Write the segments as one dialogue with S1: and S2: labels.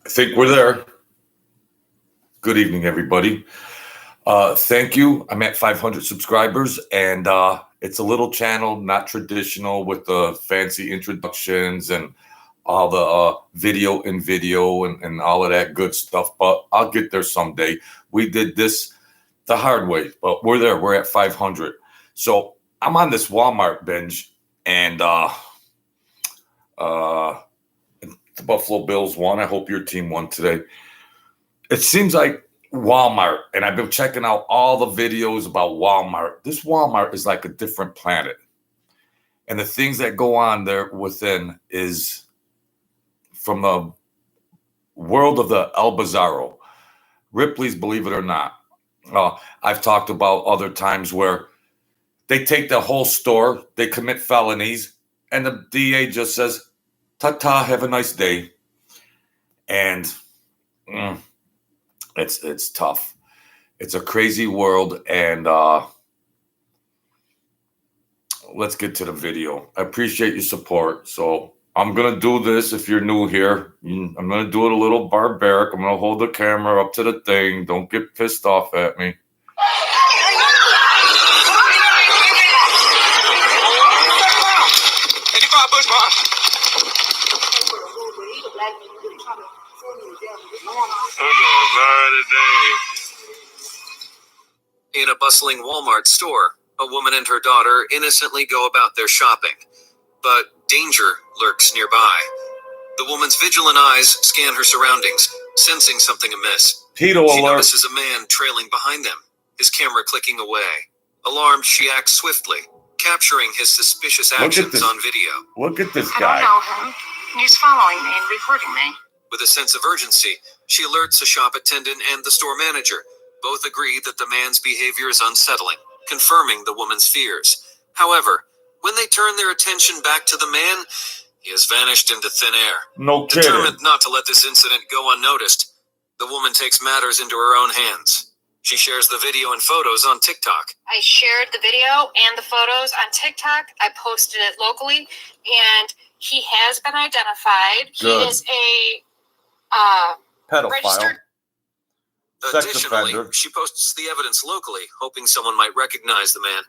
S1: I think we're there. Good evening, everybody. Thank you. I'm at 500 subscribers, and it's a little channel, not traditional with the fancy introductions and all the video and all of that good stuff, but I'll get there someday. We did this the hard way, but we're there. We're at 500. So I'm on this Walmart binge, and the Buffalo Bills won. I hope your team won today. It seems like Walmart, and I've been checking out all the videos about Walmart. This Walmart is like a different planet. And the things that go on there within is from the world of the El Bizarro. Ripley's Believe It or Not. I've talked about other times where they take the whole store, they commit felonies, and the DA just says, ta-ta, have a nice day. And it's tough. It's a crazy world, and let's get to the video. I appreciate your support. So I'm going to do this. If you're new here, I'm going to do it a little barbaric. I'm going to hold the camera up to the thing. Don't get pissed off at me.
S2: In a bustling Walmart store, a woman and her daughter innocently go about their shopping. But danger lurks nearby. The woman's vigilant eyes scan her surroundings, sensing something amiss. She notices a man trailing behind them, his camera clicking away. Alarmed, she acts swiftly, capturing his suspicious actions on video.
S1: Look at this guy.
S3: I don't know him. He's following me and recording me.
S2: With a sense of urgency, she alerts a shop attendant and the store manager. Both agree that the man's behavior is unsettling, confirming the woman's fears. However, when they turn their attention back to the man, he has vanished into thin air.
S1: No kidding.
S2: Determined not to let this incident go unnoticed, the woman takes matters into her own hands. She shares the video and photos on TikTok.
S3: I shared the video and the photos on TikTok. I posted it locally, and he has been identified.
S1: Good.
S3: He is a
S1: pedophile.
S3: registered.
S2: Additionally, she posts the evidence locally, hoping someone might recognize the man.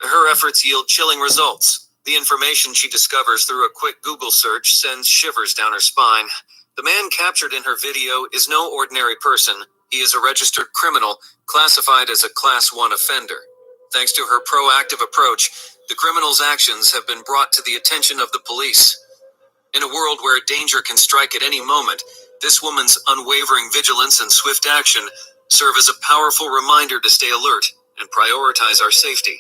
S2: Her efforts yield chilling results. The information she discovers through a quick Google search sends shivers down her spine. The man captured in her video is no ordinary person. He is a registered criminal, classified as a Class 1 offender. Thanks to her proactive approach, the criminal's actions have been brought to the attention of the police. In a world where danger can strike at any moment, this woman's unwavering vigilance and swift action serve as a powerful reminder to stay alert and prioritize our safety.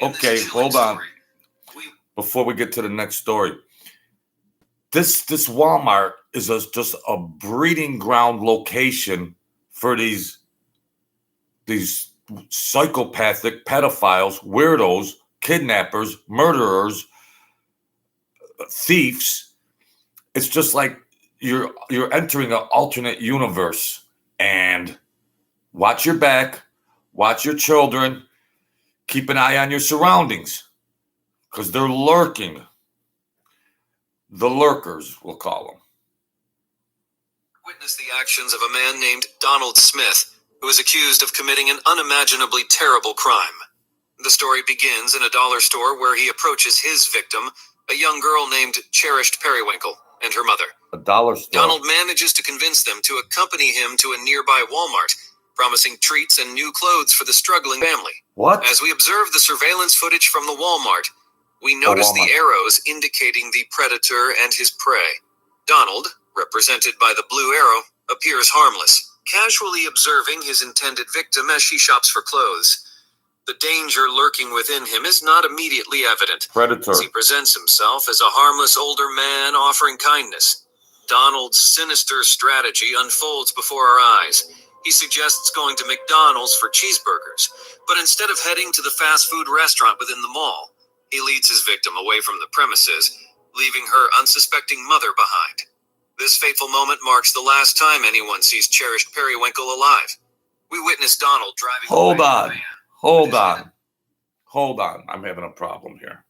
S1: Okay, hold on. Before we get to the next story, this Walmart is just a breeding ground location for these psychopathic pedophiles, weirdos, kidnappers, murderers, thieves. It's just like you're entering an alternate universe. And watch your back, watch your children, keep an eye on your surroundings, because they're lurking. The lurkers, we'll call them.
S2: Witness the actions of a man named Donald Smith, who is accused of committing an unimaginably terrible crime. The story begins in a dollar store where he approaches his victim, a young girl named Cherished Periwinkle, and her mother.
S1: A dollar store.
S2: Donald manages to convince them to accompany him to a nearby Walmart, promising treats and new clothes for the struggling family.
S1: What?
S2: As we observe the surveillance footage from the Walmart, we notice the arrows indicating the predator and his prey. Donald, represented by the blue arrow, appears harmless, casually observing his intended victim as she shops for clothes. The danger lurking within him is not immediately evident.
S1: Predator.
S2: As he presents himself as a harmless older man offering kindness. Donald's sinister strategy unfolds before our eyes. He suggests going to McDonald's for cheeseburgers, but instead of heading to the fast food restaurant within the mall, he leads his victim away from the premises, leaving her unsuspecting mother behind. This fateful moment marks the last time anyone sees Cherished Periwinkle alive. We witness Donald driving away in a van. Hold on.
S1: I'm having a problem here.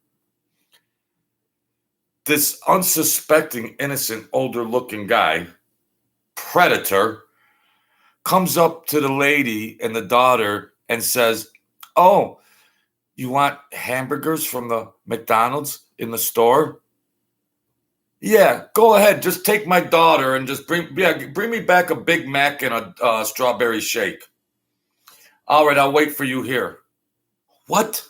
S1: this unsuspecting, innocent, older-looking guy, predator, comes up to the lady and the daughter and says, "Oh, you want hamburgers from the McDonald's in the store? Yeah, go ahead. Just take my daughter and just bring me back a Big Mac and a strawberry shake. All right, I'll wait for you here." What?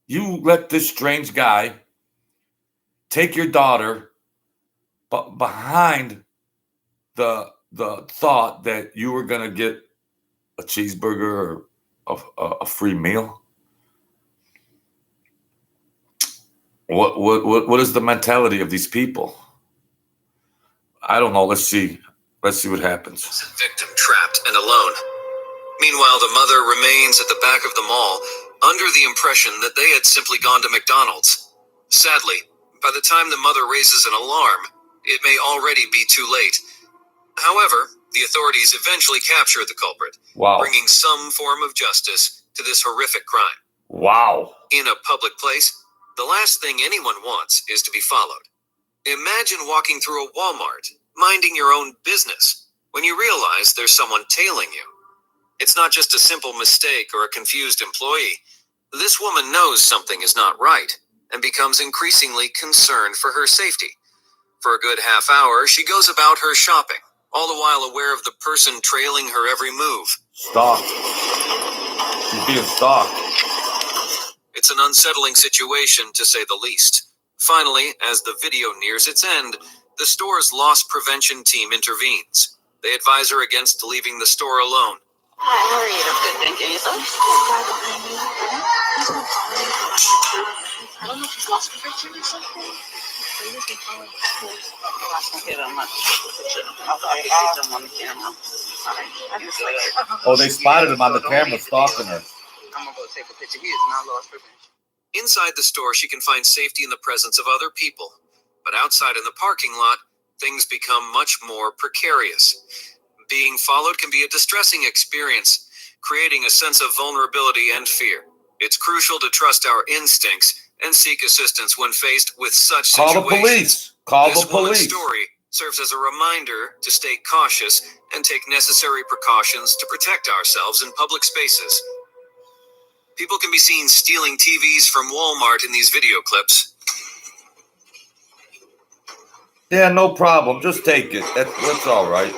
S1: You let this strange guy take your daughter, but behind the thought that you were gonna get a cheeseburger or a free meal? What is the mentality of these people? I don't know. Let's see what happens.
S2: Victim trapped and alone. Meanwhile, the mother remains at the back of the mall, under the impression that they had simply gone to McDonald's. Sadly, by the time the mother raises an alarm, it may already be too late. However, the authorities eventually capture the culprit, bringing some form of justice to this horrific crime.
S1: Wow.
S2: In a public place, the last thing anyone wants is to be followed. Imagine walking through a Walmart, minding your own business, when you realize there's someone tailing you. It's not just a simple mistake or a confused employee. This woman knows something is not right and becomes increasingly concerned for her safety. For a good half hour, she goes about her shopping, all the while aware of the person trailing her every move.
S1: Stalked. She's being stalked.
S2: It's an unsettling situation, to say the least. Finally, as the video nears its end, the store's loss prevention team intervenes. They advise her against leaving the store alone.
S4: Hi, how are you? I'm good, thank you. Yourself? I don't know if it's lost prevention or something.
S1: Oh, they spotted him on the camera stalking her.
S4: I'm gonna go take a picture. He is not lost prevention.
S2: Inside the store, she can find safety in the presence of other people. But outside in the parking lot, things become much more precarious. Being followed can be a distressing experience, creating a sense of vulnerability and fear. It's crucial to trust our instincts and seek assistance when faced with such situations.
S1: Call the police. Call
S2: this
S1: the police.
S2: This story serves as a reminder to stay cautious and take necessary precautions to protect ourselves in public spaces. People can be seen stealing TVs from Walmart in these video clips.
S1: Yeah, no problem. Just take it. That's all right.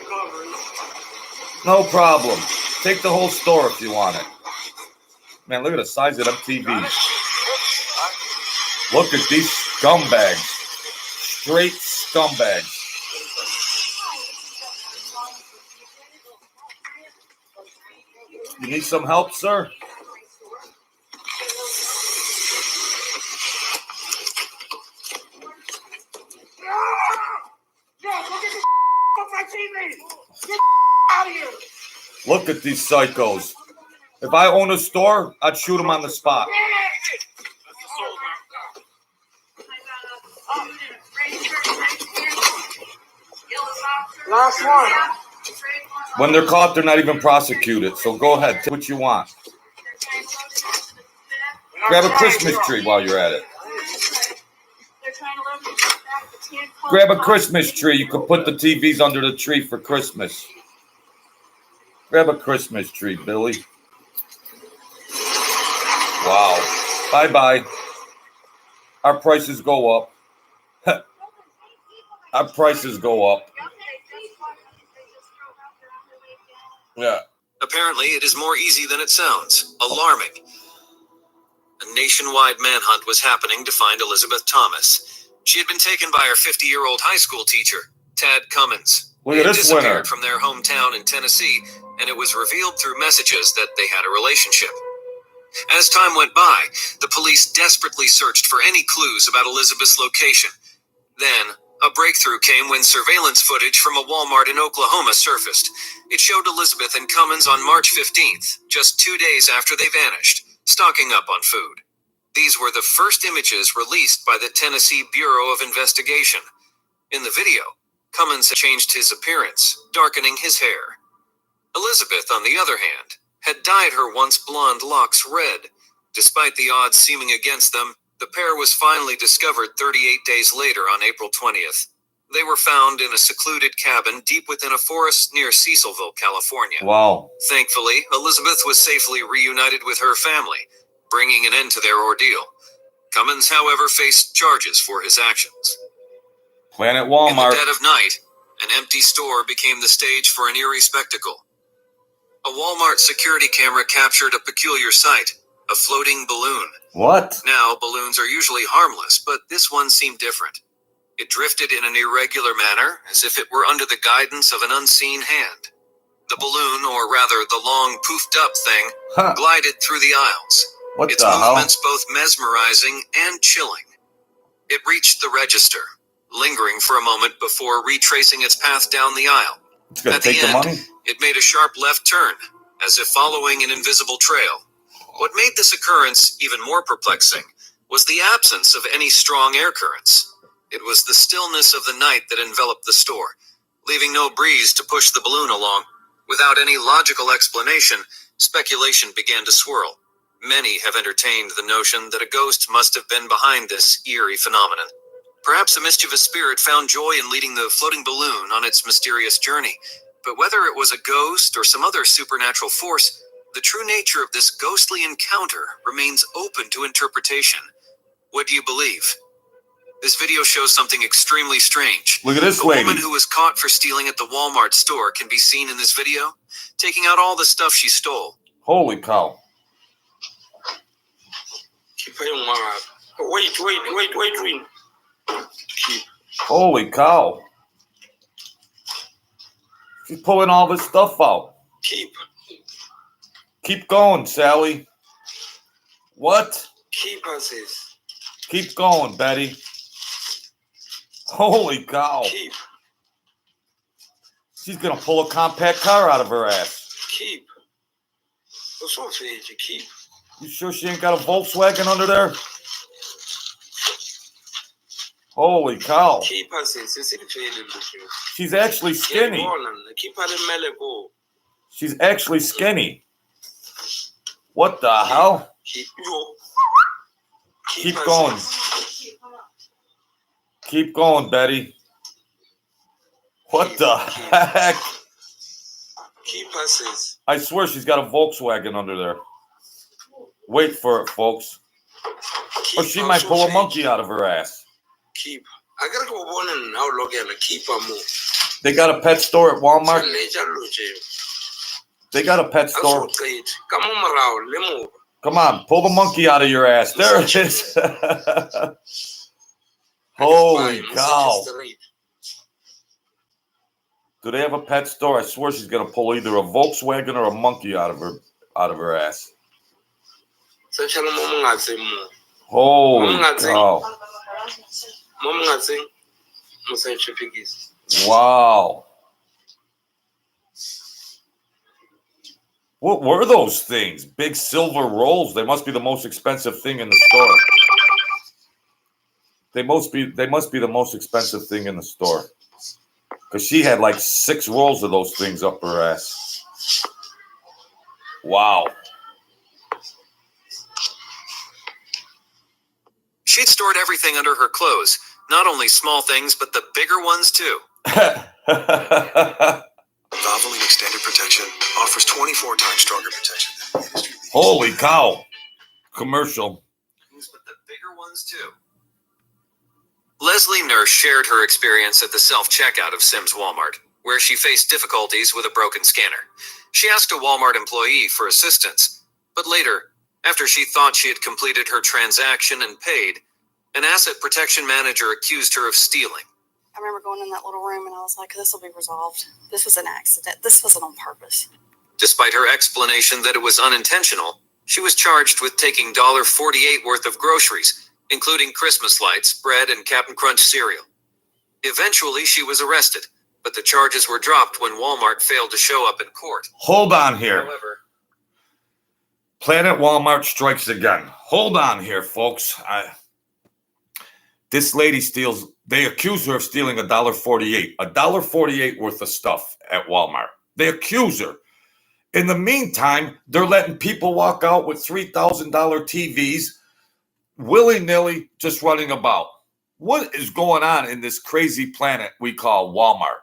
S1: No problem. Take the whole store if you want it. Man, look at the size of them TVs. Look at these scumbags. Straight scumbags. You need some help, sir? Look at these psychos. If I own a store, I'd shoot them on the spot.
S4: Last one.
S1: When they're caught, they're not even prosecuted. So go ahead, take what you want. Grab a Christmas tree while you're at it. Grab a Christmas tree. You can put the TVs under the tree for Christmas. Grab a Christmas tree, Billy. Wow. Bye-bye. Our prices go up. Our prices go up. Yeah.
S2: Apparently, it is more easy than it sounds. Alarming. A nationwide manhunt was happening to find Elizabeth Thomas. She had been taken by her 50-year-old high school teacher, Tad Cummins.
S1: Look at this winner.
S2: Disappeared from their hometown in Tennessee, and it was revealed through messages that they had a relationship. As time went by, the police desperately searched for any clues about Elizabeth's location. Then, a breakthrough came when surveillance footage from a Walmart in Oklahoma surfaced. It showed Elizabeth and Cummins on March 15th, just 2 days after they vanished, stocking up on food. These were the first images released by the Tennessee Bureau of Investigation. In the video, Cummins had changed his appearance, darkening his hair. Elizabeth, on the other hand, had dyed her once blonde locks red. Despite the odds seeming against them, The pair was finally discovered 38 days later on April 20th. They were found in a secluded cabin deep within a forest near Cecilville, California.
S1: Wow.
S2: Thankfully, Elizabeth was safely reunited with her family, bringing an end to their ordeal. Cummins, however, faced charges for his actions.
S1: Planet
S2: In
S1: Walmart.
S2: the dead of night, an empty store became the stage for an eerie spectacle. A Walmart security camera captured a peculiar sight, a floating balloon.
S1: What?
S2: Now, balloons are usually harmless, but this one seemed different. It drifted in an irregular manner, as if it were under the guidance of an unseen hand. The balloon, or rather the long, poofed-up thing, glided through the aisles.
S1: What
S2: Its
S1: the hell?
S2: movements both mesmerizing and chilling. It reached the register, lingering for a moment before retracing its path down the aisle.
S1: It's gonna
S2: At the
S1: take the
S2: end,
S1: money?
S2: it made a sharp left turn, as if following an invisible trail. What made this occurrence even more perplexing was the absence of any strong air currents. It was the stillness of the night that enveloped the store, leaving no breeze to push the balloon along. Without any logical explanation, speculation began to swirl. Many have entertained the notion that a ghost must have been behind this eerie phenomenon. Perhaps a mischievous spirit found joy in leading the floating balloon on its mysterious journey. But whether it was a ghost or some other supernatural force, the true nature of this ghostly encounter remains open to interpretation. What do you believe? This video shows something extremely strange.
S1: Look at this
S2: The
S1: lady.
S2: woman who was caught for stealing at the Walmart store can be seen in this video, taking out all the stuff she stole.
S1: Holy cow.
S5: Wait.
S1: Holy cow. She's pulling all this stuff out. Keep going, Sally. What? Keep going, Betty. Holy cow. She's gonna pull a compact car out of her ass. You sure she ain't got a Volkswagen under there? Holy cow. She's actually skinny. She's actually skinny. What the hell? Keep going. Keep going, Betty. What the heck? I swear she's got a Volkswagen under there. Wait for it, folks. Or she might pull a monkey out of her ass. They got a pet store at Walmart. They got a pet store. Come on, pull the monkey out of your ass. There it is. Holy cow. Do they have a pet store? I swear she's gonna pull either a Volkswagen or a monkey out of her ass. Holy cow. Wow. What were those things? Big silver rolls. They must be the most expensive thing in the store. They must be the most expensive thing in the store. Because she had like 6 rolls of those things up her ass. Wow.
S2: She'd stored everything under her clothes. Not only small things, but the bigger ones too.
S6: Valvoline Extended Protection offers 24 times stronger protection than the industry.
S1: Holy cow. Commercial.
S2: But the bigger ones too. Leslie Nurse shared her experience at the self-checkout of Sims Walmart, where she faced difficulties with a broken scanner. She asked a Walmart employee for assistance, but later, after she thought she had completed her transaction and paid, an asset protection manager accused her of stealing.
S7: I remember going in that little room and I was like, this will be resolved. This was an accident. This wasn't on purpose.
S2: Despite her explanation that it was unintentional, she was charged with taking $1.48 worth of groceries, including Christmas lights, bread, and Cap'n Crunch cereal. Eventually, she was arrested, but the charges were dropped when Walmart failed to show up in court.
S1: Hold on here.
S2: However,
S1: Planet Walmart strikes again. Hold on here, folks. This lady steals, they accuse her of stealing $1.48. $1.48 worth of stuff at Walmart. They accuse her. In the meantime, they're letting people walk out with $3,000 TVs, willy-nilly just running about. What is going on in this crazy planet we call Walmart?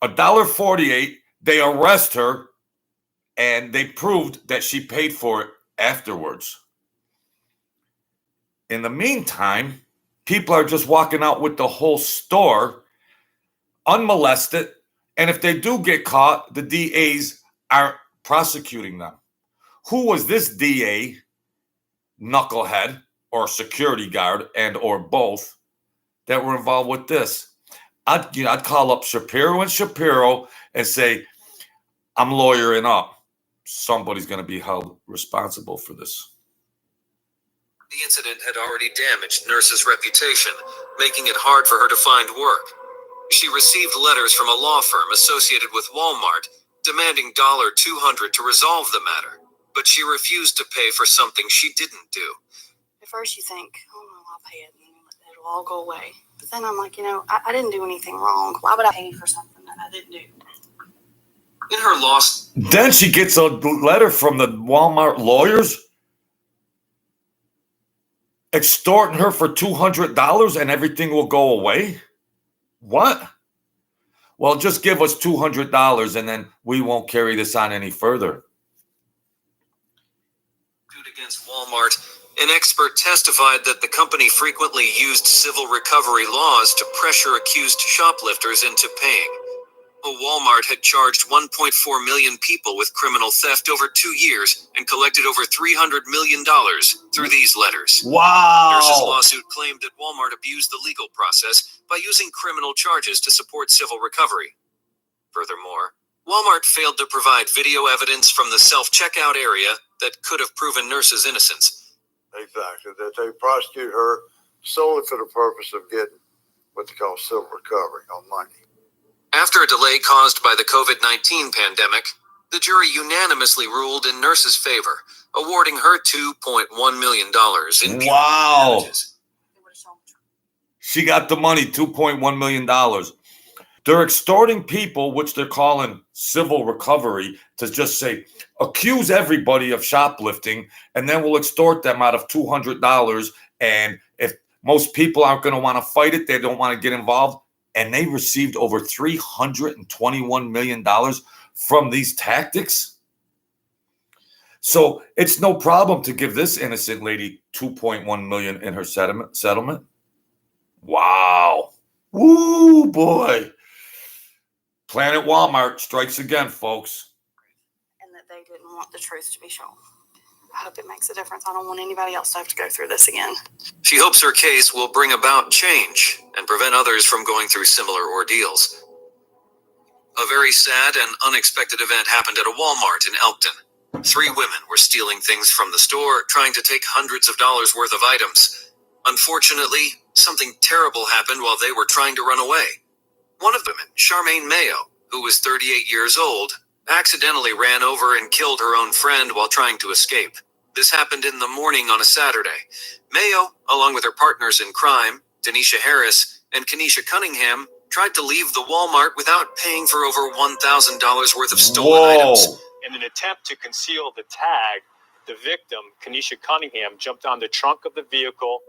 S1: $1.48, they arrest her, and they proved that she paid for it afterwards. In the meantime, people are just walking out with the whole store unmolested, and if they do get caught, the DAs aren't prosecuting them. Who was this DA, knucklehead, or security guard, and or both, that were involved with this? I'd call up Shapiro and Shapiro and say, I'm lawyering up. Somebody's going to be held responsible for this.
S2: The incident had already damaged Nurse's reputation, making it hard for her to find work. She received letters from a law firm associated with Walmart demanding $200 to resolve the matter, but she refused to pay for something she didn't do.
S7: At first you think, oh, well, I'll pay it and it'll all go away. But then I'm like, I didn't do anything wrong. Why would I pay for something that I didn't do?
S2: In her loss,
S1: then she gets a letter from the Walmart lawyers extorting her for $200 and everything will go away? What? Well, just give us $200 and then we won't carry this on any further.
S2: Against Walmart, an expert testified that the company frequently used civil recovery laws to pressure accused shoplifters into paying. Walmart had charged 1.4 million people with criminal theft over 2 years and collected over $300 million through these letters.
S1: Wow.
S2: Nurse's lawsuit claimed that Walmart abused the legal process by using criminal charges to support civil recovery. Furthermore, Walmart failed to provide video evidence from the self-checkout area that could have proven Nurse's innocence.
S5: Exactly, that they prosecute her solely for the purpose of getting what they call civil recovery on money.
S2: After a delay caused by the COVID-19 pandemic, the jury unanimously ruled in Nurse's favor, awarding her $2.1 million in punitive damages.
S1: She got the money, $2.1 million. They're extorting people, which they're calling civil recovery, to just say, accuse everybody of shoplifting, and then we'll extort them out of $200. And if most people aren't going to want to fight it, they don't want to get involved. And they received over $321 million from these tactics. So it's no problem to give this innocent lady $2.1 million in her settlement. Wow. Woo, boy. Planet Walmart strikes again, folks.
S7: And that they didn't want the truth to be shown. I hope it makes a difference. I don't want anybody else to have to go through this again.
S2: She hopes her case will bring about change and prevent others from going through similar ordeals. A very sad and unexpected event happened at a Walmart in Elkton. 3 women were stealing things from the store, trying to take hundreds of dollars worth of items. Unfortunately, something terrible happened while they were trying to run away. One of them, Charmaine Mayo, who was 38 years old, accidentally ran over and killed her own friend while trying to escape. This happened in the morning on a Saturday. Mayo, along with her partners in crime, Denisha Harris and Kenesha Cunningham, tried to leave the Walmart without paying for over $1,000 worth of stolen items.
S8: In an attempt to conceal the tag, the victim, Kenesha Cunningham, jumped on the trunk of the vehicle.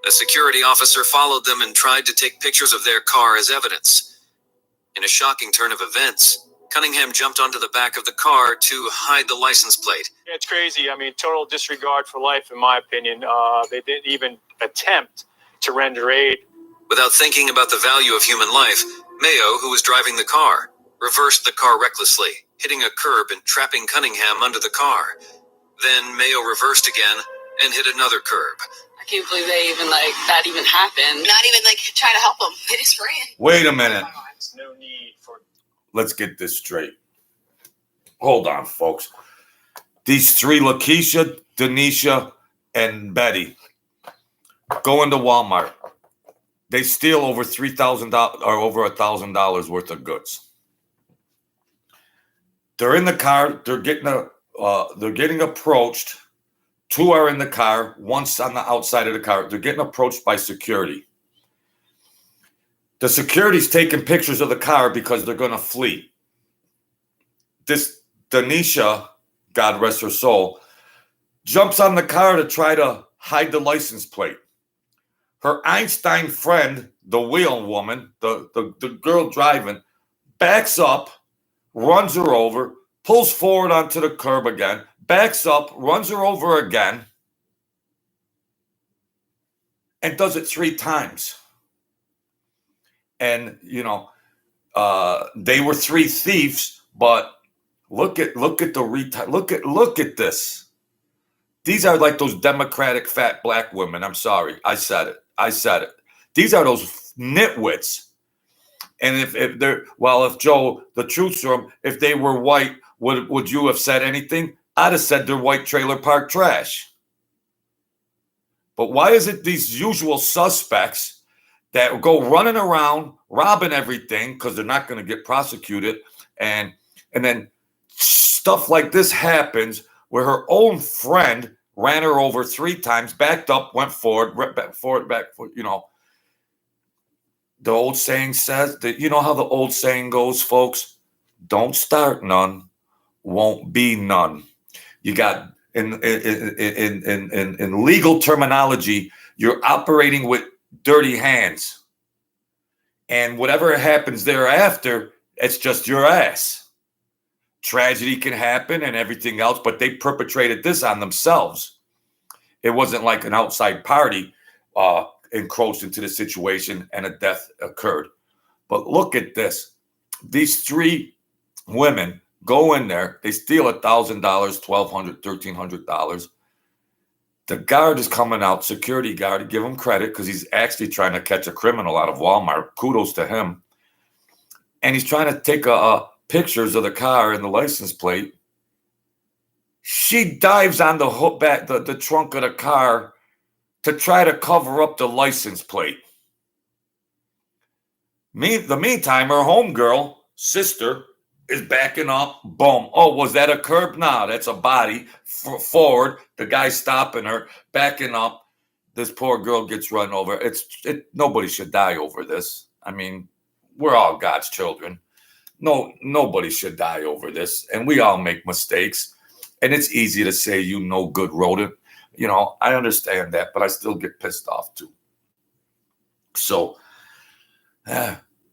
S2: A security officer followed them and tried to take pictures of their car as evidence. In a shocking turn of events, Cunningham jumped onto the back of the car to hide the license plate.
S8: It's crazy. I mean, total disregard for life, in my opinion. They didn't even attempt to render aid.
S2: Without thinking about the value of human life, Mayo, who was driving the car, reversed the car recklessly, hitting a curb and trapping Cunningham under the car. Then Mayo reversed again and hit another curb.
S4: I can't believe that even happened. Not even try to help them. They just ran.
S1: Wait a minute.
S8: No need for...
S1: Let's get this straight. Hold on, folks. These 3, Lakeisha, Denisha, and Betty, go into Walmart. They steal over $3,000 or over $1,000 worth of goods. They're in the car. They're getting approached. 2 are in the car. One's on the outside of the car. They're getting approached by security. The security's taking pictures of the car because they're going to flee. This Denisha, God rest her soul, jumps on the car to try to hide the license plate. Her Einstein friend, the wheel woman, the girl driving, backs up, runs her over, pulls forward onto the curb again, backs up, runs her over again, and does it 3 times. And, you know, they were 3 thieves, but look at this. These are like those Democratic fat black women. I'm sorry. I said it. These are those nitwits. And if Joe, the truth serum, if they were white, would you have said anything? I'd have said they're white trailer park trash. But why is it these usual suspects that go running around, robbing everything because they're not going to get prosecuted, and then stuff like this happens where her own friend ran her over 3 times, backed up, went forward, back forward, you know. The old saying says that, you know how the old saying goes, folks, don't start none, won't be none. You got in legal terminology, you're operating with dirty hands. And whatever happens thereafter, it's just your ass. Tragedy can happen and everything else, but they perpetrated this on themselves. It wasn't like an outside party encroached into the situation and a death occurred. But look at this. These 3 women go in there. They steal $1,000, $1,200, $1,300. The guard is coming out, security guard, give him credit because he's actually trying to catch a criminal out of Walmart. Kudos to him. And he's trying to take pictures of the car and the license plate. She dives on the hook back, the trunk of the car to try to cover up the license plate. The meantime, her homegirl, sister, is backing up. Boom. Oh, was that a curb? Nah, that's a body. Forward. The guy stopping her, backing up. This poor girl gets run over. Nobody should die over this. I mean, we're all God's children. No, nobody should die over this. And we all make mistakes. And it's easy to say, you no good rodent. You know, I understand that, but I still get pissed off too. So,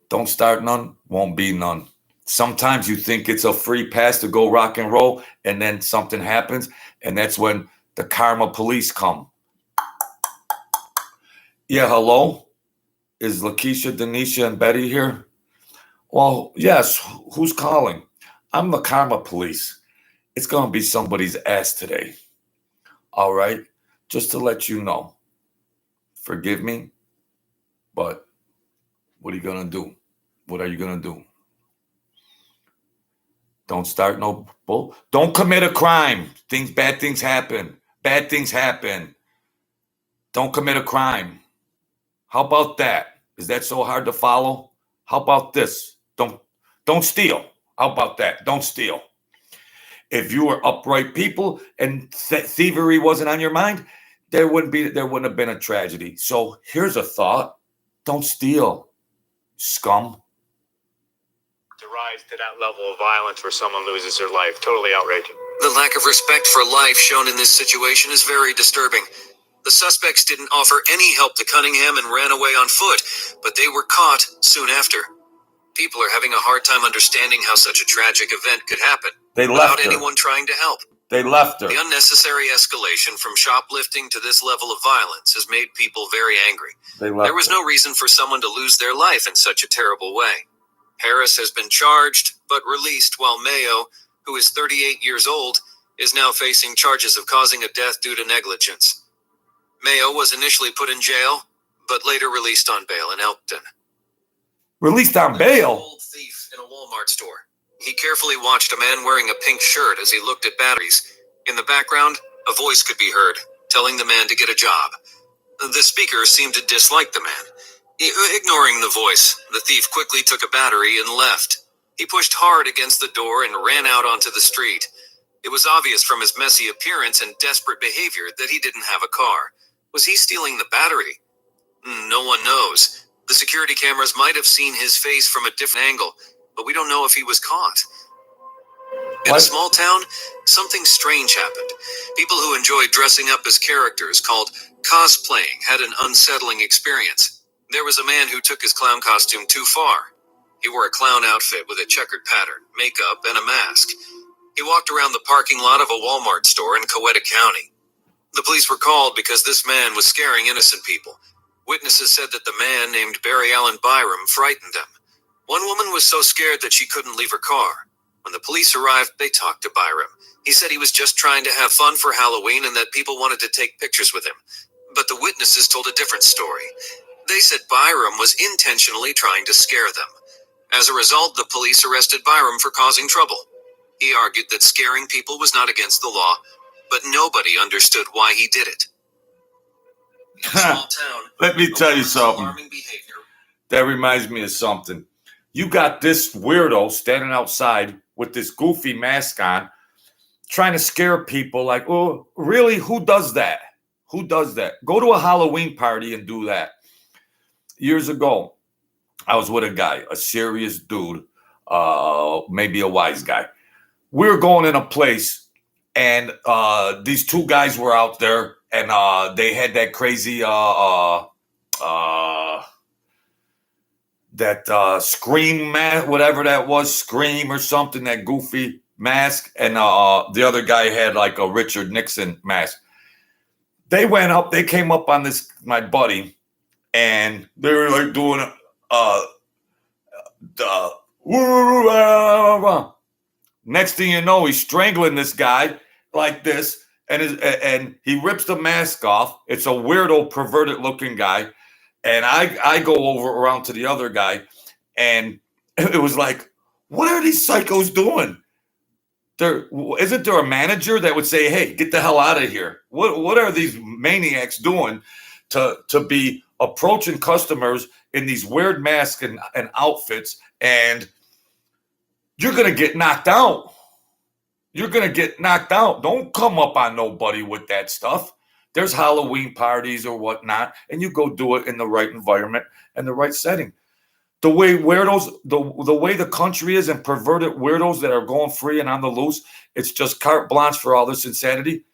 S1: don't start none, won't be none. Sometimes you think it's a free pass to go rock and roll, and then something happens, and that's when the karma police come. Yeah, hello? Is Lakeisha, Denisha, and Betty here? Well, yes, who's calling? I'm the karma police. It's going to be somebody's ass today. All right? Just to let you know. Forgive me, but what are you going to do? What are you going to do? Don't start no bull. Don't commit a crime. Bad things happen. Bad things happen. Don't commit a crime. How about that? Is that so hard to follow? How about this? Don't steal. How about that? Don't steal. If you were upright people and thievery wasn't on your mind, there wouldn't have been a tragedy. So here's a thought. Don't steal, scum.
S8: To rise to that level of violence where someone loses their life. Totally outrageous.
S2: The lack of respect for life shown in this situation is very disturbing. The suspects didn't offer any help to Cunningham and ran away on foot, but they were caught soon after. People are having a hard time understanding how such a tragic event could happen without anyone trying to help.
S1: They left her.
S2: The unnecessary escalation from shoplifting to this level of violence has made people very angry. There was no reason for someone to lose their life in such a terrible way. Harris has been charged, but released, while Mayo, who is 38 years old, is now facing charges of causing a death due to negligence. Mayo was initially put in jail, but later released on bail in Elkton.
S1: Released on bail?
S2: An old thief in a Walmart store. He carefully watched a man wearing a pink shirt as he looked at batteries. In the background, a voice could be heard, telling the man to get a job. The speaker seemed to dislike the man. Ignoring the voice, the thief quickly took a battery and left. He pushed hard against the door and ran out onto the street. It was obvious from his messy appearance and desperate behavior that he didn't have a car. Was he stealing the battery? No one knows. The security cameras might have seen his face from a different angle, but we don't know if he was caught. In a small town, something strange happened. People who enjoyed dressing up as characters called cosplaying had an unsettling experience. There was a man who took his clown costume too far. He wore a clown outfit with a checkered pattern, makeup, and a mask. He walked around the parking lot of a Walmart store in Coweta County. The police were called because this man was scaring innocent people. Witnesses said that the man named Barry Allen Byram frightened them. One woman was so scared that she couldn't leave her car. When the police arrived, they talked to Byram. He said he was just trying to have fun for Halloween and that people wanted to take pictures with him. But the witnesses told a different story. They said Byram was intentionally trying to scare them. As a result, the police arrested Byram for causing trouble. He argued that scaring people was not against the law, but nobody understood why he did it. In a small town,
S1: let me tell you something. That reminds me of something. You got this weirdo standing outside with this goofy mask on, trying to scare people like, oh, really? Who does that? Who does that? Go to a Halloween party and do that. Years ago, I was with a guy, a serious dude, maybe a wise guy. We were going in a place, and these two guys were out there, and they had that crazy Scream mask, whatever that was, Scream or something, that goofy mask, and the other guy had like a Richard Nixon mask. They went up, they came up on this, my buddy, and they were like doing next thing you know, he's strangling this guy like this, and he rips the mask off. It's a weirdo, perverted looking guy. And I go over around to the other guy, and it was like, what are these psychos doing? Isn't there a manager that would say, hey, get the hell out of here? What are these maniacs doing to be approaching customers in these weird masks and outfits, and you're going to get knocked out. You're going to get knocked out. Don't come up on nobody with that stuff. There's Halloween parties or whatnot, and you go do it in the right environment and the right setting. The way weirdos, the way the country is, and perverted weirdos that are going free and on the loose, it's just carte blanche for all this insanity.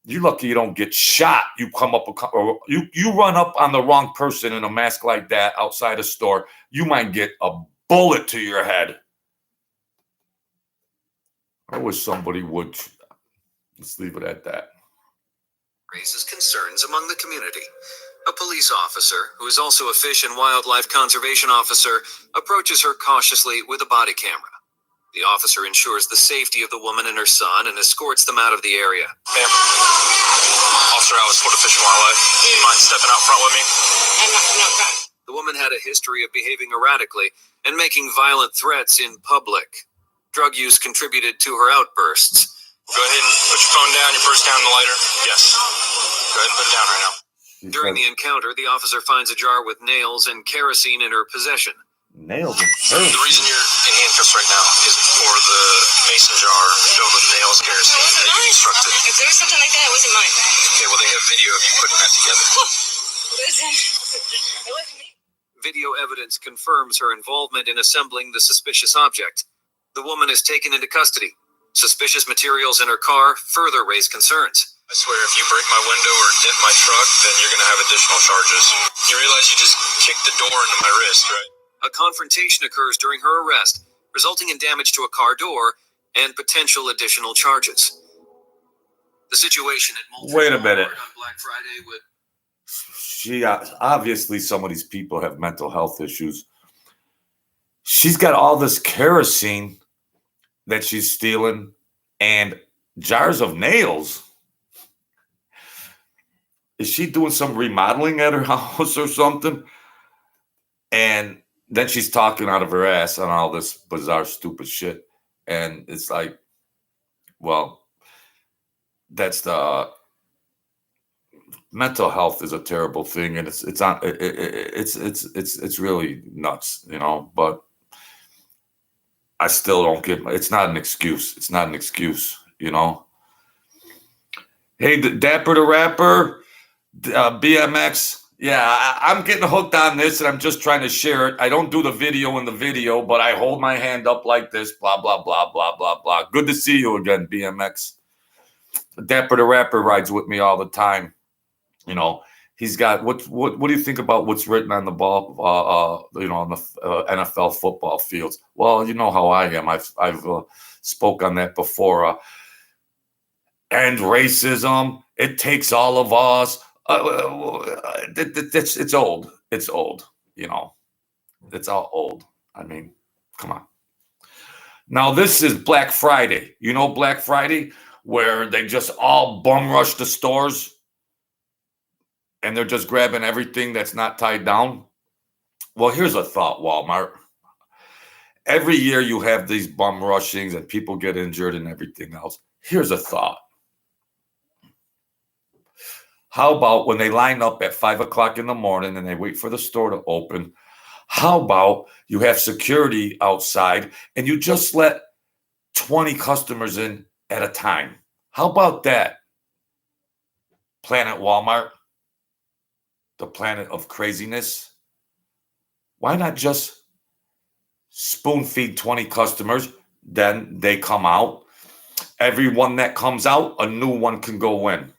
S1: You're lucky you don't get shot. You come up, or you run up on the wrong person in a mask like that outside a store, you might get a bullet to your head. I wish somebody would. Let's leave it at that.
S2: Raises concerns among the community. A police officer, who is also a fish and wildlife conservation officer, approaches her cautiously with a body camera. The officer ensures the safety of the woman and her son and escorts them out of the area.
S9: Ma'am, Officer Alice, Florida Fish and Wildlife. Do you mind stepping out front with me?
S2: No. The woman had a history of behaving erratically and making violent threats in public. Drug use contributed to her outbursts.
S9: Go ahead and put your phone down, your purse down, and the lighter. Yes. Go ahead and put it down right now.
S2: During the encounter, the officer finds a jar with nails and kerosene in her possession.
S1: Nails and kerosene?
S9: The reason you're in handcuffs right now is for the mason jar filled with nails and kerosene that you instructed.
S4: If there was something like that, it wasn't mine.
S9: Okay, well, they have video of you putting that together.
S4: Listen, it wasn't me.
S2: Video evidence confirms her involvement in assembling the suspicious object. The woman is taken into custody. Suspicious materials in her car further raise concerns.
S9: I swear if you break my window or dent my truck, then you're going to have additional charges. You realize you just kicked the door into my wrist, right?
S2: A confrontation occurs during her arrest, resulting in damage to a car door and potential additional charges. The situation at Moultrie
S1: Wait a minute.
S2: on Black Friday would...
S1: Obviously some of these people have mental health issues. She's got all this kerosene that she's stealing and jars of nails. Is she doing some remodeling at her house or something? And then she's talking out of her ass on all this bizarre, stupid shit. And it's like, well, that's the mental health is a terrible thing, and it's really nuts, you know. But I still don't get. It's not an excuse. It's not an excuse, you know. Hey, Dapper the Rapper, BMX, Yeah, I'm getting hooked on this, and I'm just trying to share it. I don't do the video in the video, but I hold my hand up like this, blah, blah, blah, blah, blah, blah. Good to see you again, BMX. Dapper the Rapper rides with me all the time. You know, he's got, what do you think about what's written on the ball, on the NFL football fields? Well, you know how I am. I've spoke on that before. End racism. It takes all of us. It's old. It's old. You know, it's all old. I mean, come on. Now this is Black Friday. You know Black Friday, where they just all bum rush the stores and they're just grabbing everything that's not tied down. Well, here's a thought, Walmart. Every year you have these bum rushings and people get injured and everything else. Here's a thought. How about when they line up at 5 o'clock in the morning and they wait for the store to open? How about you have security outside and you just let 20 customers in at a time? How about that? Planet Walmart, the planet of craziness. Why not just spoon feed 20 customers? Then they come out. Every one that comes out, a new one can go in.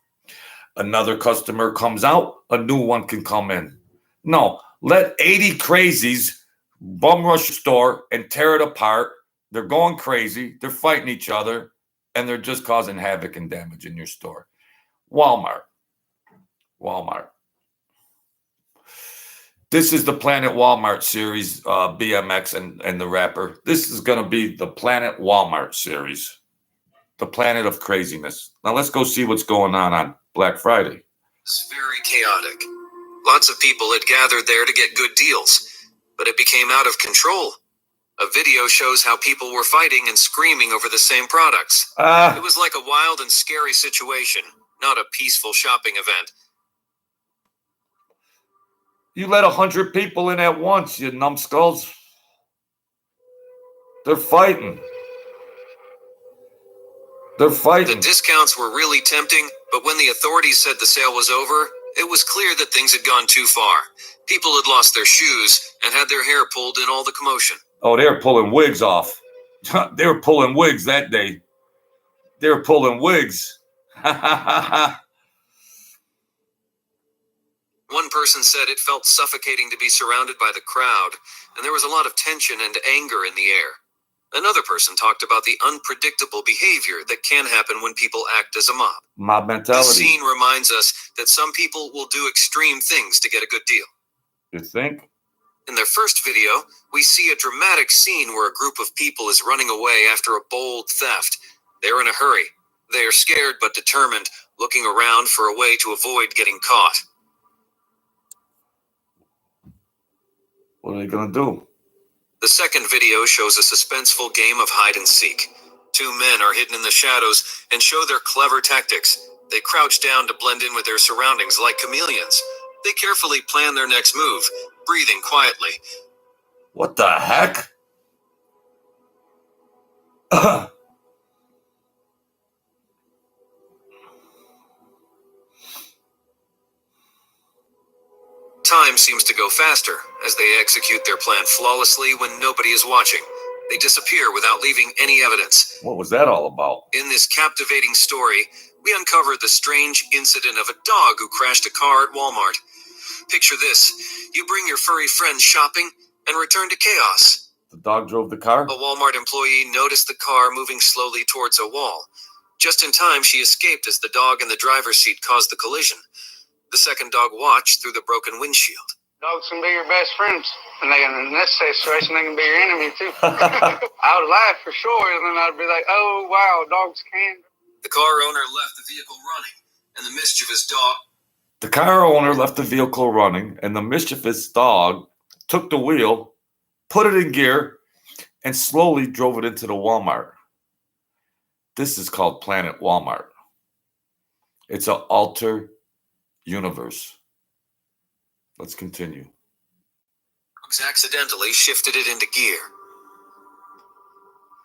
S1: Another customer comes out, a new one can come in. No, let 80 crazies bum rush the store and tear it apart. They're going crazy. They're fighting each other, and they're just causing havoc and damage in your store. Walmart. This is the Planet Walmart series, BMX and the Rapper. This is going to be the Planet Walmart series, the planet of craziness. Now let's go see what's going on Black Friday.
S2: It's very chaotic. Lots of people had gathered there to get good deals, but it became out of control. A video shows how people were fighting and screaming over the same products. It was like a wild and scary situation, not a peaceful shopping event.
S1: You let 100 people in at once, you numbskulls. They're fighting.
S2: The discounts were really tempting, but when the authorities said the sale was over, it was clear that things had gone too far. People had lost their shoes and had their hair pulled in all the commotion.
S1: Oh, they were pulling wigs off. They were pulling wigs that day. They were pulling wigs.
S2: One person said it felt suffocating to be surrounded by the crowd, and there was a lot of tension and anger in the air. Another person talked about the unpredictable behavior that can happen when people act as a mob.
S1: Mob mentality.
S2: This scene reminds us that some people will do extreme things to get a good deal.
S1: You think?
S2: In their first video, we see a dramatic scene where a group of people is running away after a bold theft. They're in a hurry. They are scared but determined, looking around for a way to avoid getting caught.
S1: What are they going to do?
S2: The second video shows a suspenseful game of hide and seek. Two men are hidden in the shadows and show their clever tactics. They crouch down to blend in with their surroundings like chameleons. They carefully plan their next move, breathing quietly.
S1: What the heck?
S2: Time seems to go faster as they execute their plan flawlessly when nobody is watching. They disappear without leaving any evidence.
S1: What was that all about?
S2: In this captivating story, we uncovered the strange incident of a dog who crashed a car at Walmart. Picture this. You bring your furry friends shopping and return to chaos.
S1: The dog drove the car?
S2: A Walmart employee noticed the car moving slowly towards a wall. Just in time, she escaped as the dog in the driver's seat caused the collision. The second dog watched through the broken windshield.
S10: Dogs can be your best friends, and in this situation, they can be your enemy too. I would laugh for sure, and then I'd be like, "Oh wow, dogs can."
S2: The car owner left the vehicle running, and the mischievous dog.
S1: The car owner left the vehicle running, and the mischievous dog took the wheel, put it in gear, and slowly drove it into the Walmart. This is called Planet Walmart. It's an alter universe. Let's continue.
S2: Dogs accidentally shifted it into gear.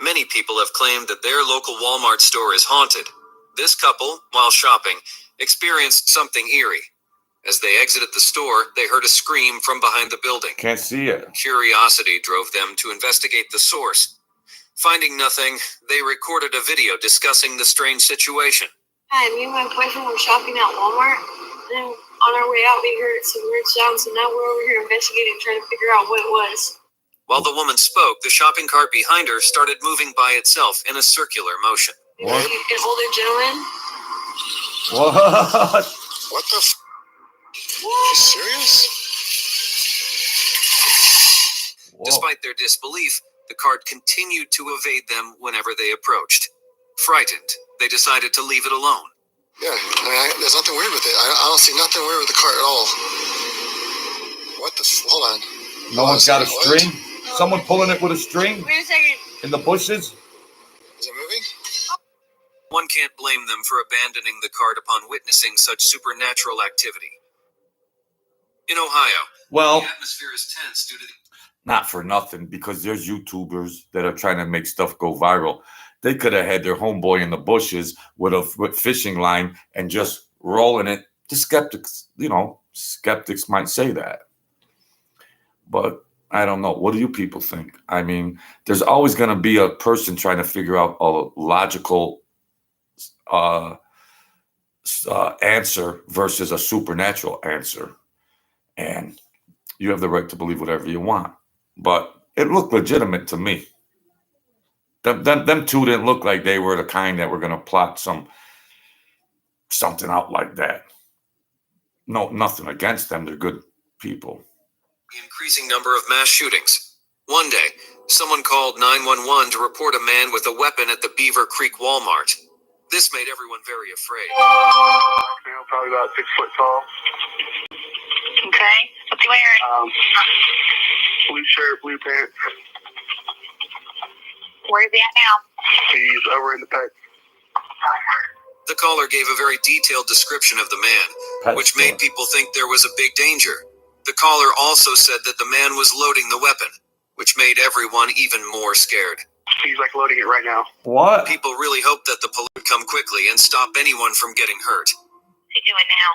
S2: Many people have claimed that their local Walmart store is haunted. This couple, while shopping, experienced something eerie. As they exited the store, they heard a scream from behind the building.
S1: Can't see it.
S2: Curiosity drove them to investigate the source. Finding nothing, they recorded a video discussing the strange situation.
S7: Hi, me and my boyfriend were shopping at Walmart. And on our way out, we heard some weird sounds, and now we're over here investigating, trying to figure out what it was.
S2: While the woman spoke, the shopping cart behind her started moving by itself in a circular motion.
S1: What?
S7: An older gentleman.
S1: What?
S6: What the f? Are you serious?
S1: Whoa.
S2: Despite their disbelief, the cart continued to evade them whenever they approached. Frightened, they decided to leave it alone.
S6: Yeah, there's nothing weird with it. I don't see nothing weird with the cart at all. What the f? Hold on.
S1: No one's got a
S6: What?
S1: string? Someone pulling it with a string?
S7: Wait a second.
S1: In the bushes?
S6: Is it moving?
S2: One can't blame them for abandoning the cart upon witnessing such supernatural activity. In Ohio,
S1: Well,
S2: the atmosphere is tense due to the
S1: not for nothing, because there's YouTubers that are trying to make stuff go viral. They could have had their homeboy in the bushes with a fishing line and just rolling it. The skeptics might say that. But I don't know. What do you people think? I mean, there's always going to be a person trying to figure out a logical answer versus a supernatural answer. And you have the right to believe whatever you want. But it looked legitimate to me. Them two didn't look like they were the kind that were going to plot something out like that. No, nothing against them. They're good people.
S2: The increasing number of mass shootings. One day, someone called 911 to report a man with a weapon at the Beaver Creek Walmart. This made everyone very afraid.
S10: Probably about 6 foot tall.
S7: Okay. What's he wearing?
S10: Blue shirt, blue pants.
S7: Where is he at now?
S10: He's over in the pet.
S2: The caller gave a very detailed description of the man, which made people think there was a big danger. The caller also said that the man was loading the weapon, which made everyone even more scared.
S10: He's like loading it right now.
S1: What?
S2: People really hoped that the police would come quickly and stop anyone from getting hurt.
S7: What's he doing now?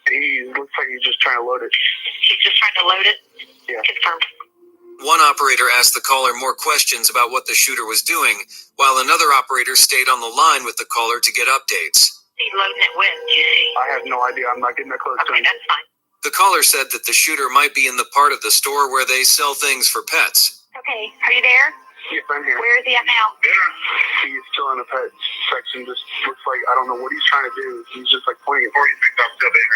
S10: He looks like he's just trying to load it.
S7: He's just trying to load it?
S10: Yeah.
S7: Confirmed.
S2: One operator asked the caller more questions about what the shooter was doing, while another operator stayed on the line with the caller to get updates.
S7: He's loading it with, do you see?
S10: I have no idea. I'm not getting that close to
S7: Okay,
S10: him.
S7: that's fine.
S2: The caller said that the shooter might be in the part of the store where they sell things for pets.
S7: Okay, are you there?
S10: Yes, I'm here.
S7: Where is he at now?
S10: He's still in the pet section. Just looks like, I don't know what he's trying to do. He's just like pointing at 46 up still there.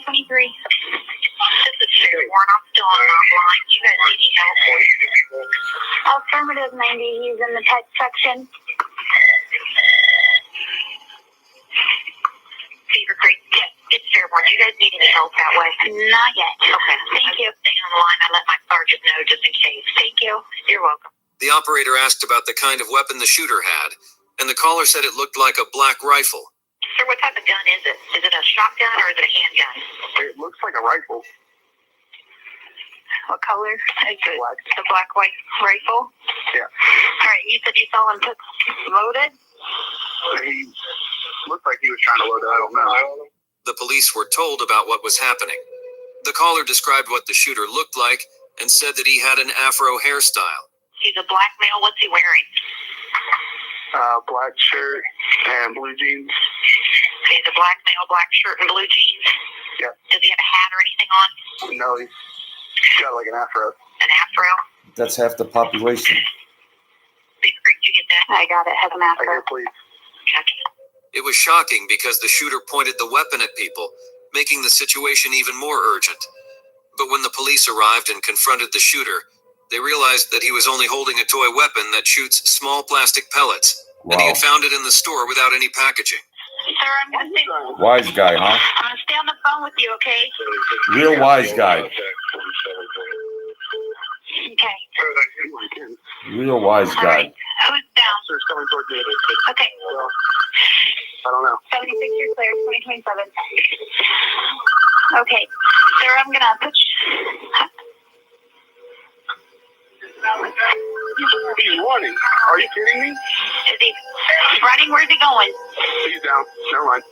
S7: 2023. This is Sherry Warren. I'm still on the line. You guys need any help? Affirmative 90. He's in the pet section. Beaver Creek. Yes, it's Fairborn. You guys need any help that way? Not yet. Okay. Thank you. Stay on the line. I let my sergeant know just in case. Thank you. You're welcome.
S2: The operator asked about the kind of weapon the shooter had, and the caller said it looked like a black rifle.
S7: Sir, what type of gun is it? Is it a shotgun or is it a handgun?
S10: It looks like a rifle.
S7: What color? Is it
S10: Black.
S7: the black white rifle?
S10: Yeah.
S7: All right, you said you saw him loaded?
S10: He looked like he was trying to load it. I don't know.
S2: The police were told about what was happening. The caller described what the shooter looked like and said that he had an afro hairstyle.
S7: He's a black male. What's he wearing?
S10: Black shirt and blue jeans.
S7: He's a black male, black shirt and blue jeans.
S10: Yeah.
S7: Does he have a hat or anything on?
S10: No, he's got like an afro.
S7: An afro?
S1: That's half the population.
S7: Big Creek, did you get that? I got it. Has an
S10: I
S7: afro.
S10: hear, please.
S7: Gotcha.
S2: It was shocking because the shooter pointed the weapon at people, making the situation even more urgent. But when the police arrived and confronted the shooter, they realized that he was only holding a toy weapon that shoots small plastic pellets, and he had found it in the store without any packaging.
S7: Sir, I'm going to stay.
S1: Wise guy, huh?
S7: I'm going to stay on the phone with you, okay?
S1: Real wise guy.
S7: Okay.
S1: Real wise
S7: All
S1: guy.
S7: right. Who's down?
S10: Officer's coming towards you.
S7: Okay.
S10: Well, I don't know.
S7: 76 years clear, 2027. Okay. Sir, I'm going to put you...
S10: He's running. Are you kidding me?
S7: Is he running? Where's he going?
S10: He's down. Never mind.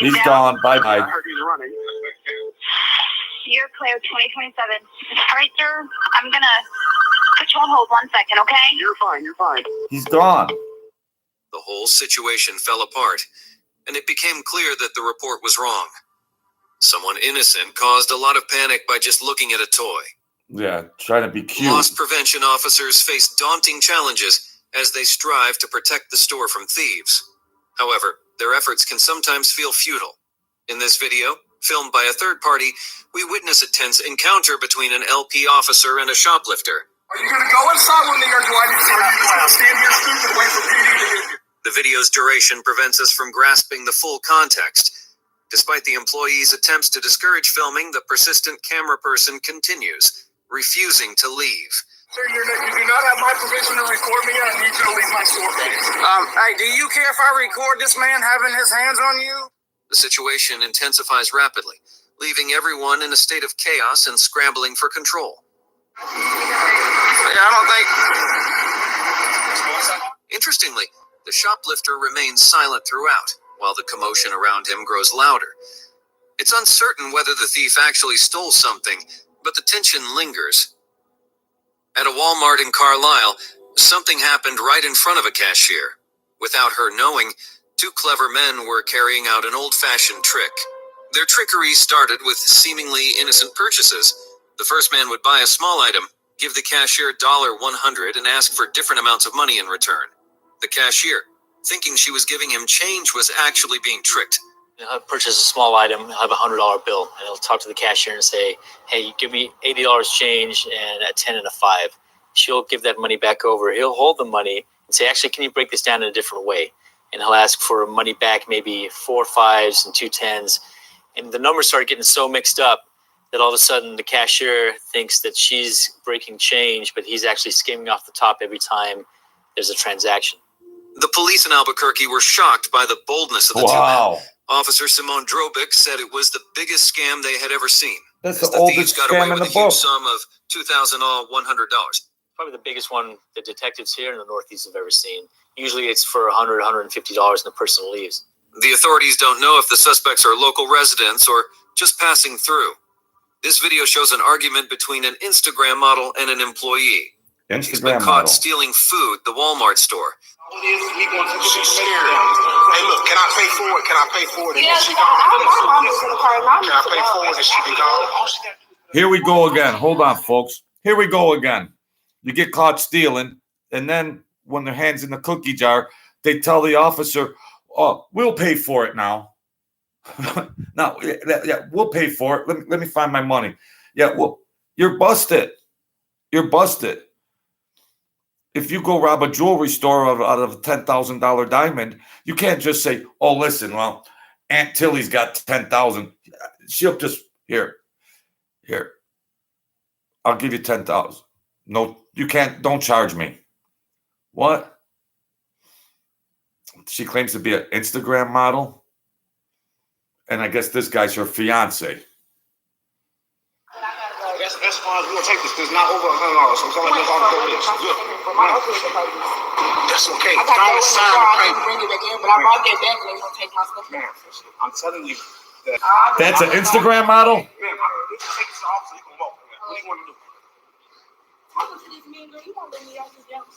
S1: He's gone. Bye-bye.
S10: I heard he's running.
S11: You're clear 2027. All right, sir. I'm going to put you on hold 1 second, okay?
S10: You're fine. You're fine.
S1: He's gone.
S2: The whole situation fell apart, and it became clear that the report was wrong. Someone innocent caused a lot of panic by just looking at a toy.
S1: Yeah, trying to be cute.
S2: Loss prevention officers face daunting challenges as they strive to protect the store from thieves. However, their efforts can sometimes feel futile. In this video, filmed by a third party, we witness a tense encounter between an LP officer and a shoplifter.
S10: Are you going to go inside with me or do I need to? Are you just going to stand here stupid wait for PD?
S2: The video's duration prevents us from grasping the full context. Despite the employee's attempts to discourage filming, the persistent camera person continues, refusing to leave.
S10: Sir, you do not have my permission to record me. I need you to leave my store, please. Hey, do you care if I record this man having his hands on you?
S2: The situation intensifies rapidly, leaving everyone in a state of chaos and scrambling for control.
S10: Yeah, I don't think.
S2: Interestingly, the shoplifter remains silent throughout, while the commotion around him grows louder. It's uncertain whether the thief actually stole something, but the tension lingers. At a Walmart in Carlisle, something happened right in front of a cashier. Without her knowing, two clever men were carrying out an old-fashioned trick. Their trickery started with seemingly innocent purchases. The first man would buy a small item, give the cashier $100 and ask for different amounts of money in return. The cashier, thinking she was giving him change, was actually being tricked.
S12: He'll purchase a small item, he'll have a $100 bill, and he'll talk to the cashier and say, hey, you give me $80 change and a 10 and a 5. She'll give that money back over. He'll hold the money and say, actually, can you break this down in a different way? And he'll ask for money back, maybe 4 5s and 2 10s. And the numbers start getting so mixed up that all of a sudden the cashier thinks that she's breaking change, but he's actually skimming off the top every time there's a transaction.
S2: The police in Albuquerque were shocked by the boldness of the two men. Officer Simone Drobick said it was the biggest scam they had ever seen.
S1: That's the oldest scam in the book.
S2: Sum of $2,100.
S12: Probably the biggest one the detectives here in the Northeast have ever seen. Usually it's for $100, $150 and the person leaves.
S2: The authorities don't know if the suspects are local residents or just passing through. This video shows an argument between an Instagram model and an employee. He's been caught stealing food at the Walmart store.
S10: She's scared. Hey, look, can I pay for it? Can I pay for it?
S7: Yeah, my mom is in the car.
S10: Can I pay for it? And she can go.
S1: Here we go again. Hold on, folks. Here we go again. You get caught stealing, and then when their hand's in the cookie jar, they tell the officer, oh, we'll pay for it now. No, yeah, we'll pay for it. Let me find my money. Yeah, well, you're busted. You're busted. If you go rob a jewelry store out of a $10,000 diamond, you can't just say, oh, listen, well, Aunt Tilly's got 10,000. She'll just, here. I'll give you 10,000. No, you can't, don't charge me. What? She claims to be an Instagram model. And I guess this guy's her fiance.
S10: That's fine. We're going to take this. It's not over $100. So I'm telling you all the this. Good. That's okay.
S7: I got to sign the paper. Bring it back in, but I brought that back and they're going to take my stuff.
S10: Man, I'm telling you that.
S1: That's an Instagram model?
S10: Man, you can take this off so you can walk. What do you want to do?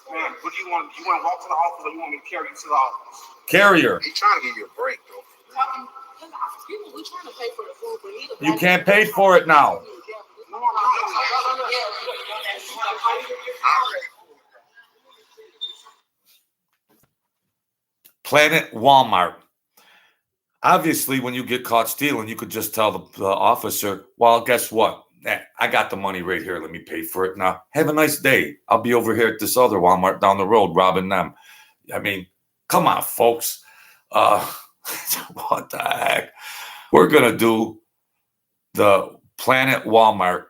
S10: Man, what do you want? You want to walk to the office or you want me to carry you to the office?
S1: Carrier.
S10: He's trying to give you a break, though.
S1: You can't pay for it now. Planet Walmart. Obviously, when you get caught stealing, you could just tell the officer, well, guess what? I got the money right here. Let me pay for it now. Have a nice day. I'll be over here at this other Walmart down the road robbing them. I mean, come on, folks. What the heck? We're going to do the Planet Walmart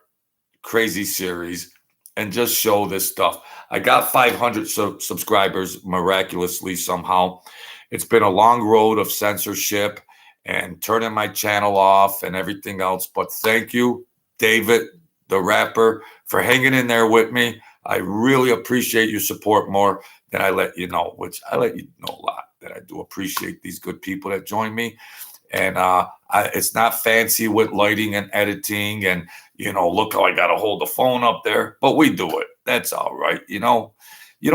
S1: Crazy series and just show this stuff. I got 500 subscribers miraculously somehow. It's been a long road of censorship and turning my channel off and everything else. But thank you, David, the rapper, for hanging in there with me. I really appreciate your support more than I let you know, which I let you know a lot, that I do appreciate these good people that join me. And it's not fancy with lighting and editing and, look how I got to hold the phone up there. But we do it. That's all right. You don't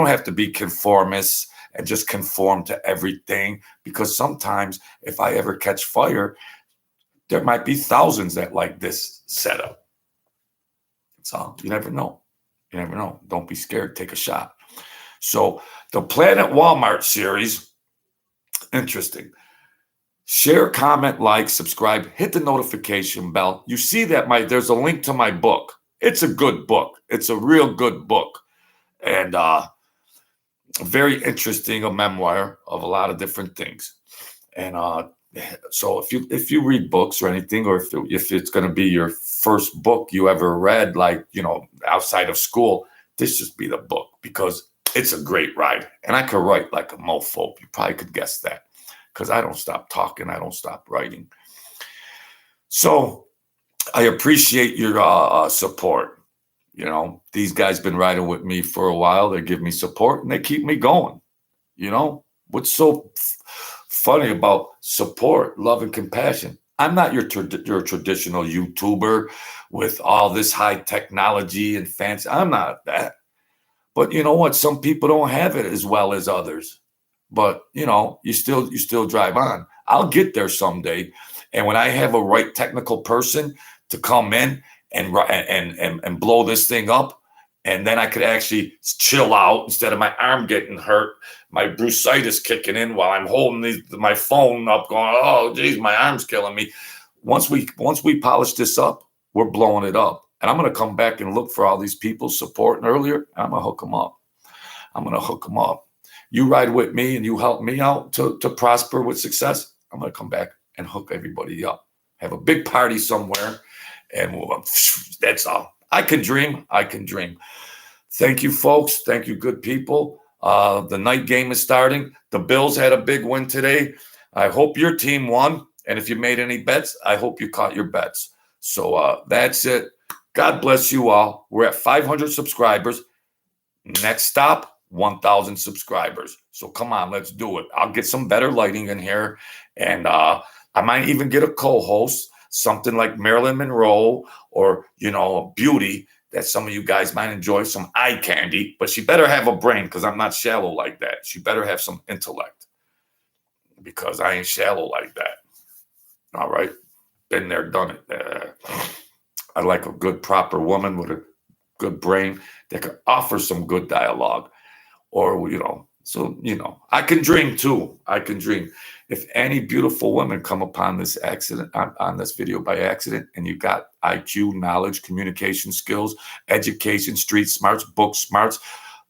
S1: have to be conformist and just conform to everything, because sometimes if I ever catch fire, there might be thousands that like this setup. So you never know. You never know. Don't be scared. Take a shot. So the Planet Walmart series, interesting. Share, comment, like, subscribe, hit the notification bell. You see that there's a link to my book. It's a good book. It's a real good book. And very interesting, a memoir of a lot of different things. And so if you read books or anything, or if it's going to be your first book you ever read, like, outside of school, this just be the book, because it's a great ride. And I could write like a mofo. You probably could guess that, because I don't stop talking. I don't stop writing. So I appreciate your support. These guys been riding with me for a while. They give me support and they keep me going. What's so funny about support, love, and compassion? I'm not your traditional YouTuber with all this high technology and fancy. I'm not that. But you know what? Some people don't have it as well as others. But you still drive on. I'll get there someday. And when I have a right technical person to come in and blow this thing up, and then I could actually chill out instead of my arm getting hurt, my brucitis kicking in while I'm holding my phone up, going, oh geez, my arm's killing me. Once we polish this up, we're blowing it up. And I'm going to come back and look for all these people supporting earlier. I'm going to hook them up. You ride with me and you help me out to prosper with success. I'm going to come back and hook everybody up. Have a big party somewhere. And that's all. I can dream. Thank you, folks. Thank you, good people. The night game is starting. The Bills had a big win today. I hope your team won. And if you made any bets, I hope you caught your bets. So that's it. God bless you all. We're at 500 subscribers. Next stop, 1,000 subscribers. So come on, let's do it. I'll get some better lighting in here. And I might even get a co-host, something like Marilyn Monroe or, Beauty, that some of you guys might enjoy, some eye candy. But she better have a brain, because I'm not shallow like that. She better have some intellect, because I ain't shallow like that. All right. Been there, done it. I like a good, proper woman with a good brain that could offer some good dialogue. Or, I can dream too. I can dream. If any beautiful women come upon this accident, on this video by accident, and you got IQ, knowledge, communication skills, education, street smarts, book smarts,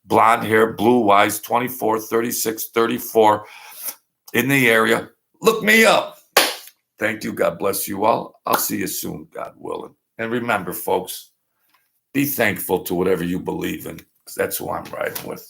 S1: blonde hair, blue eyes, 24, 36, 34, in the area, look me up. Thank you. God bless you all. I'll see you soon, God willing. And remember, folks, be thankful to whatever you believe in, because that's who I'm riding with.